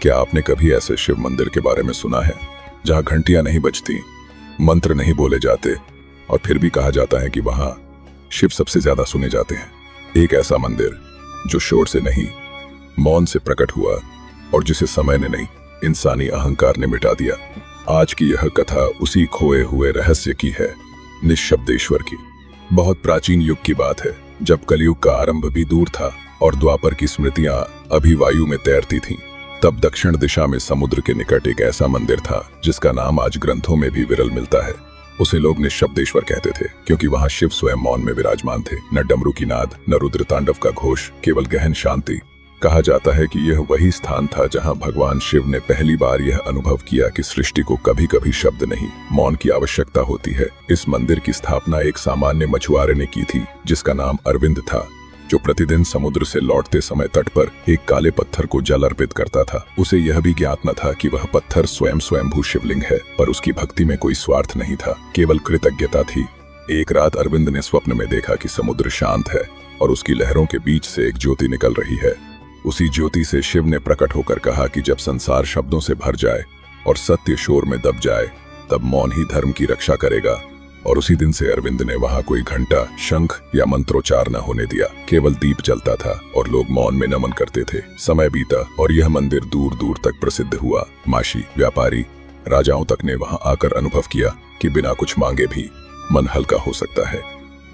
क्या आपने कभी ऐसे शिव मंदिर के बारे में सुना है जहां घंटियां नहीं बजती, मंत्र नहीं बोले जाते और फिर भी कहा जाता है कि वहां शिव सबसे ज्यादा सुने जाते हैं? एक ऐसा मंदिर जो शोर से नहीं, मौन से प्रकट हुआ और जिसे समय ने नहीं, इंसानी अहंकार ने मिटा दिया। आज की यह कथा उसी खोए हुए रहस्य की है, निशब्देश्वर की। बहुत प्राचीन युग की बात है, जब कलयुग का आरंभ भी दूर था और द्वापर की स्मृतियां अभी वायु में तैरती थीं। तब दक्षिण दिशा में समुद्र के निकट एक ऐसा मंदिर था जिसका नाम आज ग्रंथों में भी विरल मिलता है। उसे लोग निशब्देश्वर कहते थे, क्योंकि वहां शिव स्वयं मौन में विराजमान थे। न डमरू की नाद, न रुद्र तांडव का घोष, केवल गहन शांति। कहा जाता है कि यह वही स्थान था जहां भगवान शिव ने पहली बार यह अनुभव किया कि सृष्टि को कभी कभी शब्द नहीं, मौन की आवश्यकता होती है। इस मंदिर की स्थापना एक सामान्य मछुआरे ने की थी, जिसका नाम अरविंद था, जो प्रतिदिन समुद्र से लौटते समय तट पर एक काले पत्थर को जल अर्पित करता था। उसे यह भी ज्ञात न था कि वह पत्थर स्वयंभू शिवलिंग है, पर उसकी भक्ति में कोई स्वार्थ नहीं था, केवल कृतज्ञता थी। एक रात अरविंद ने स्वप्न में देखा कि समुद्र शांत है और उसकी लहरों के बीच से एक ज्योति निकल रही है। उसी ज्योति से शिव ने प्रकट होकर कहा कि जब संसार शब्दों से भर जाए और सत्य शोर में दब जाए, तब मौन ही धर्म की रक्षा करेगा। और उसी दिन से अरविंद ने वहां कोई घंटा, शंख या मंत्रोच्चार न होने दिया। केवल दीप जलता था और लोग मौन में नमन करते थे। समय बीता और यह मंदिर दूर दूर तक प्रसिद्ध हुआ। माशी, व्यापारी, राजाओं तक ने वहां आकर अनुभव किया कि बिना कुछ मांगे भी मन हल्का हो सकता है।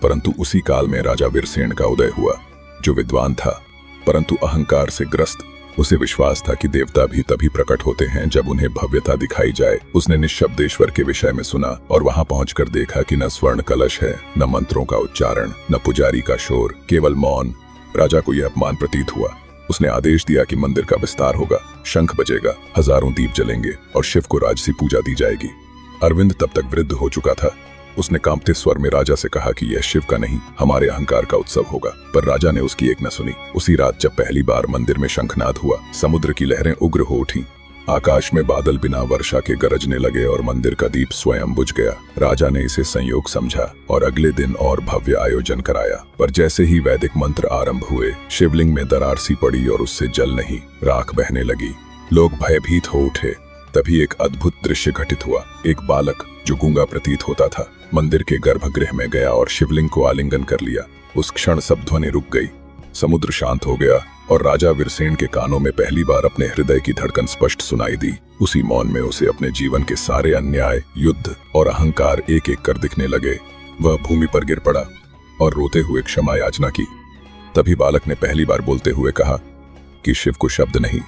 परंतु उसी काल में राजा वीरसेन का उदय हुआ, जो विद्वान था परंतु अहंकार से ग्रस्त। उसे विश्वास था कि देवता भी तभी प्रकट होते हैं जब उन्हें भव्यता दिखाई जाए। उसने निशब्देश्वर के विषय में सुना और वहां पहुंचकर देखा कि न स्वर्ण कलश है, न मंत्रों का उच्चारण, न पुजारी का शोर, केवल मौन। राजा को यह अपमान प्रतीत हुआ। उसने आदेश दिया कि मंदिर का विस्तार होगा, शंख बजेगा, हजारों दीप जलेंगे और शिव को राजसी पूजा दी जाएगी। अरविंद तब तक वृद्ध हो चुका था। उसने कांपते स्वर में राजा से कहा कि यह शिव का नहीं, हमारे अहंकार का उत्सव होगा। पर राजा ने उसकी एक न सुनी। उसी रात जब पहली बार मंदिर में शंखनाद हुआ, समुद्र की लहरें उग्र हो उठीं। आकाश में बादल बिना वर्षा के गरजने लगे और मंदिर का दीप स्वयं बुझ गया। राजा ने इसे संयोग समझा और अगले दिन और भव्य आयोजन कराया। पर जैसे ही वैदिक मंत्र आरंभ हुए, शिवलिंग में दरार सी पड़ी और उससे जल नहीं, राख बहने लगी। लोग भयभीत हो उठे। तभी एक अद्भुत दृश्य घटित हुआ। एक बालक, जो गूंगा प्रतीत होता था, मंदिर के गर्भगृह में गया और शिवलिंग को आलिंगन कर लिया। उस क्षण सब ध्वनि रुक गई, समुद्र शांत हो गया और राजा वीरसेन के कानों में पहली बार अपने हृदय की धड़कन स्पष्ट सुनाई दी। उसी मौन में उसे अपने जीवन के सारे अन्याय, युद्ध और अहंकार एक एक कर दिखने लगे। वह भूमि पर गिर पड़ा और रोते हुए क्षमा याचना की। तभी बालक ने पहली बार बोलते हुए कहा कि शिव को शब्द नहीं,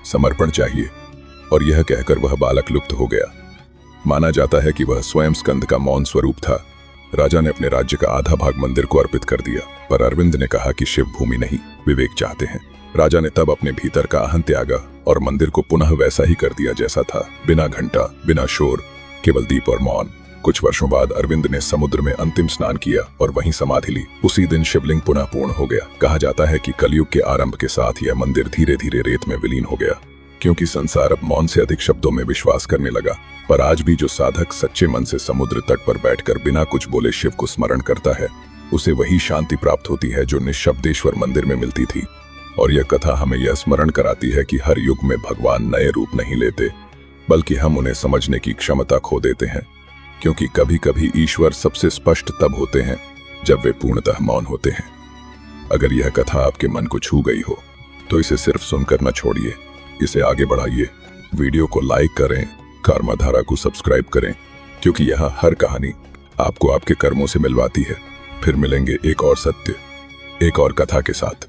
समर्पण चाहिए। और यह कहकर वह बालक लुप्त हो गया। माना जाता है कि वह स्वयं स्कंद का मौन स्वरूप था। राजा ने अपने राज्य का आधा भाग मंदिर को अर्पित कर दिया, पर अरविंद ने कहा कि शिव भूमि नहीं, विवेक चाहते हैं। राजा ने तब अपने भीतर का अहं त्यागा और मंदिर को पुनः वैसा ही कर दिया जैसा था, बिना घंटा, बिना शोर, केवल दीप और मौन। कुछ वर्षों बाद अरविंद ने समुद्र में अंतिम स्नान किया और वहीं समाधि ली। उसी दिन शिवलिंग पुनः पूर्ण हो गया। कहा जाता है कि कलयुग के आरंभ के साथ यह मंदिर धीरे धीरे रेत में विलीन हो गया, क्योंकि संसार अब मौन से अधिक शब्दों में विश्वास करने लगा। पर आज भी जो साधक सच्चे मन से समुद्र तट पर बैठकर बिना कुछ बोले शिव को स्मरण करता है, उसे वही शांति प्राप्त होती है जो निशब्देश्वर मंदिर में मिलती थी। और यह कथा हमें यह स्मरण कराती है कि हर युग में भगवान नए रूप नहीं लेते, बल्कि हम उन्हें समझने की क्षमता खो देते हैं। क्योंकि कभी कभी ईश्वर सबसे स्पष्ट तब होते हैं जब वे पूर्णतः मौन होते हैं। अगर यह कथा आपके मन को छू गई हो तो इसे सिर्फ सुनकर न छोड़िए, इसे आगे बढ़ाइए। वीडियो को लाइक करें, कर्मधारा को सब्सक्राइब करें, क्योंकि यहाँ हर कहानी आपको आपके कर्मों से मिलवाती है। फिर मिलेंगे एक और सत्य, एक और कथा के साथ।